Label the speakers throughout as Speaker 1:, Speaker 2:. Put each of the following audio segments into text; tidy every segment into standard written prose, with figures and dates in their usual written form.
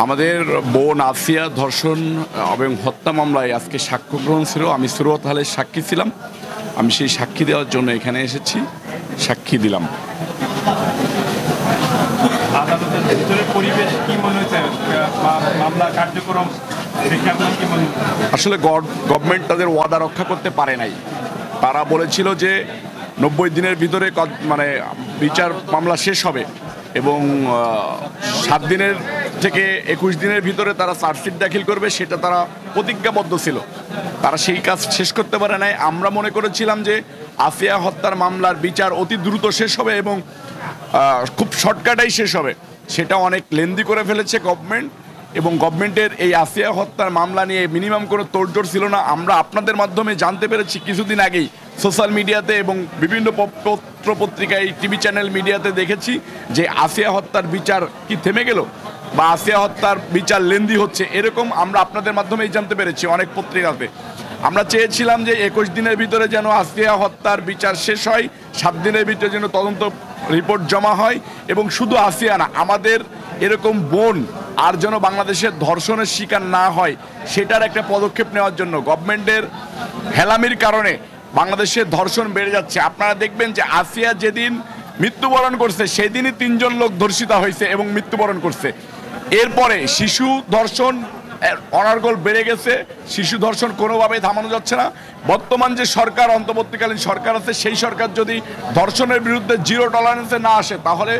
Speaker 1: আমাদের বোন আসিয়া ধর্ষণ এবং হত্যা মামলায় আজকে সাক্ষ্য গ্রহণ ছিল। আমি সুরত হালের সাক্ষী ছিলাম। আমি সেই সাক্ষী দেওয়ার জন্য এখানে এসেছি, সাক্ষী দিলাম।
Speaker 2: আদালতের ভিতরে পরিবেশ কি মনে হচ্ছে, মামলা কার্যক্রম কি মনে হচ্ছে?
Speaker 1: আসলে গভর্নমেন্ট তাদের ওয়াদা রক্ষা করতে পারে নাই। তারা বলেছিল যে 90 দিনের ভিতরে মানে বিচার মামলা শেষ হবে এবং 7 দিনের থেকে 21 দিনের ভিতরে তারা চার্জশিট দাখিল করবে, সেটা তারা প্রতিজ্ঞাবদ্ধ ছিল। তারা সেই কাজ শেষ করতে পারে নাই। আমরা মনে করেছিলাম যে আসিয়া হত্যার মামলার বিচার অতি দ্রুত শেষ হবে এবং খুব শর্টকাটেই শেষ হবে। সেটা অনেক লেন্দি করে ফেলেছে গভর্নমেন্ট, এবং গভর্নমেন্টের এই আসিয়া হত্যার মামলা নিয়ে মিনিমাম কোনো তোড়জোড় ছিল না। আমরা আপনাদের মাধ্যমে জানতে পেরেছি কিছুদিন আগেই সোশ্যাল মিডিয়াতে এবং বিভিন্ন পত্র পত্রিকায়, টিভি চ্যানেল, মিডিয়াতে দেখেছি যে আসিয়া হত্যার বিচার কি থেমে গেল বা আসিয়া হত্যার বিচার লেন্দি হচ্ছে, এরকম আমরা আপনাদের মাধ্যমেই জানতে পেরেছি অনেক পত্রিকাতে। আমরা চেয়েছিলাম যে 21 দিনের ভিতরে যেন আসিয়া হত্যার বিচার শেষ হয়, 7 দিনের ভিতরে যেন তদন্ত রিপোর্ট জমা হয়, এবং শুধু আসিয়া না, আমাদের এরকম বোন আর যেন বাংলাদেশের ধর্ষণের শিকার না হয়, সেটার একটা পদক্ষেপ নেওয়ার জন্য। গভর্নমেন্টের হেলামির কারণে বাংলাদেশের ধর্ষণ বেড়ে যাচ্ছে। আপনারা দেখবেন যে আসিয়া যেদিন মৃত্যুবরণ করছে সেদিনই 3 জন লোক ধর্ষিত হয়েছে এবং মৃত্যুবরণ করছে। এরপরে শিশু ধর্ষণ অনর্গল বেড়ে গেছে। শিশু ধর্ষণ কোনোভাবেই থামানো যাচ্ছে না। বর্তমান যে সরকার, অন্তর্বর্তীকালীন সরকার আছে, সেই সরকার যদি ধর্ষণের বিরুদ্ধে জিরো টলারেন্সে না আসে, তাহলে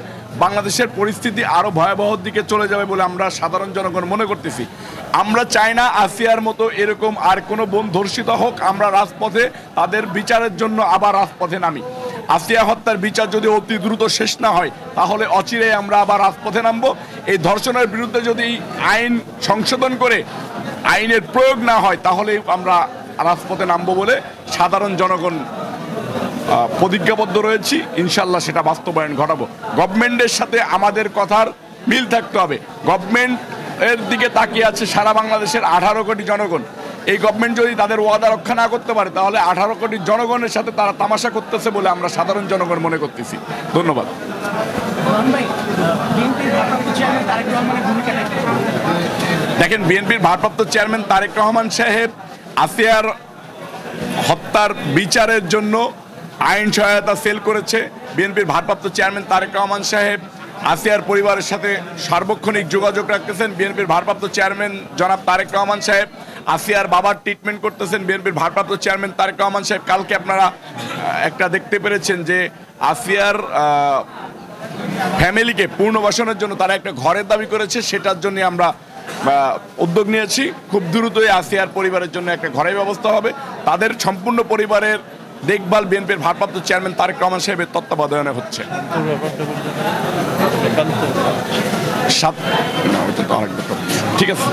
Speaker 1: বাংলাদেশের পরিস্থিতি আরও ভয়াবহ দিকে চলে যাবে বলে আমরা সাধারণ জনগণ মনে করতেছি। আমরা চাই না আসিয়ার মতো এরকম আর কোনো বোন ধর্ষিত হোক। আমরা রাজপথে তাদের বিচারের জন্য আবার রাজপথে নামি। আসিয়া হত্যার বিচার যদি অতি দ্রুত শেষ না হয়, তাহলে অচিরে আমরা আবার রাজপথে নামবো। এই ধর্ষণের বিরুদ্ধে যদি আইন সংশোধন করে আইনের প্রয়োগ না হয়, তাহলে আমরা রাজপথে নামবো বলে সাধারণ জনগণ প্রতিজ্ঞাবদ্ধ রয়েছি। ইনশাল্লাহ সেটা বাস্তবায়ন ঘটাবো। গভর্নমেন্টের সাথে আমাদের কথার মিল থাকতে হবে। গভর্নমেন্টের দিকে তাকিয়ে আছে সারা বাংলাদেশের 18 কোটি জনগণ। এই গভর্নমেন্ট যদি তাদের ওয়াদা রক্ষা না করতে পারে, তাহলে 18 কোটি জনগণের সাথে তারা তামাশা করতেছে বলে আমরা সাধারণ জনগণ মনে করতেছি। ধন্যবাদ। দেখেন, বিএনপির ভারপ্রাপ্ত চেয়ারম্যান তারেক রহমান সাহেব আসিয়ার হত্যার বিচারের জন্য আইন সহায়তা সেল করেছে। বিএনপির ভারপ্রাপ্ত চেয়ারম্যান তারেক রহমান সাহেব আসিয়ার পরিবারের সাথে সার্বক্ষণিক যোগাযোগ রাখতেছেন। বিএনপির ভারপ্রাপ্ত চেয়ারম্যান জনাব তারেক রহমান সাহেব আসিয়ার বাবার ট্রিটমেন্ট করতেছেন। বিএনপির ভারপ্রাপ্ত চেয়ারম্যান তারেক রহমান সাহেব কালকে আপনারা একটা দেখতে পেরেছেন যে আসিয়ার ফ্যামিলিকে পুনর্বাসনের জন্য তারা একটা ঘরের দাবি করেছে। সেটার জন্য আমরা উদ্যোগ নিয়েছি। খুব দ্রুতই আসিয়ার পরিবারের জন্য একটা ঘরের ব্যবস্থা হবে। তাদের সম্পূর্ণ পরিবারের দেখভাল বিএনপির ভারপ্রাপ্ত চেয়ারম্যান তারেক রহমান সাহেবের তত্ত্বাবধানে হচ্ছে। ঠিক আছে।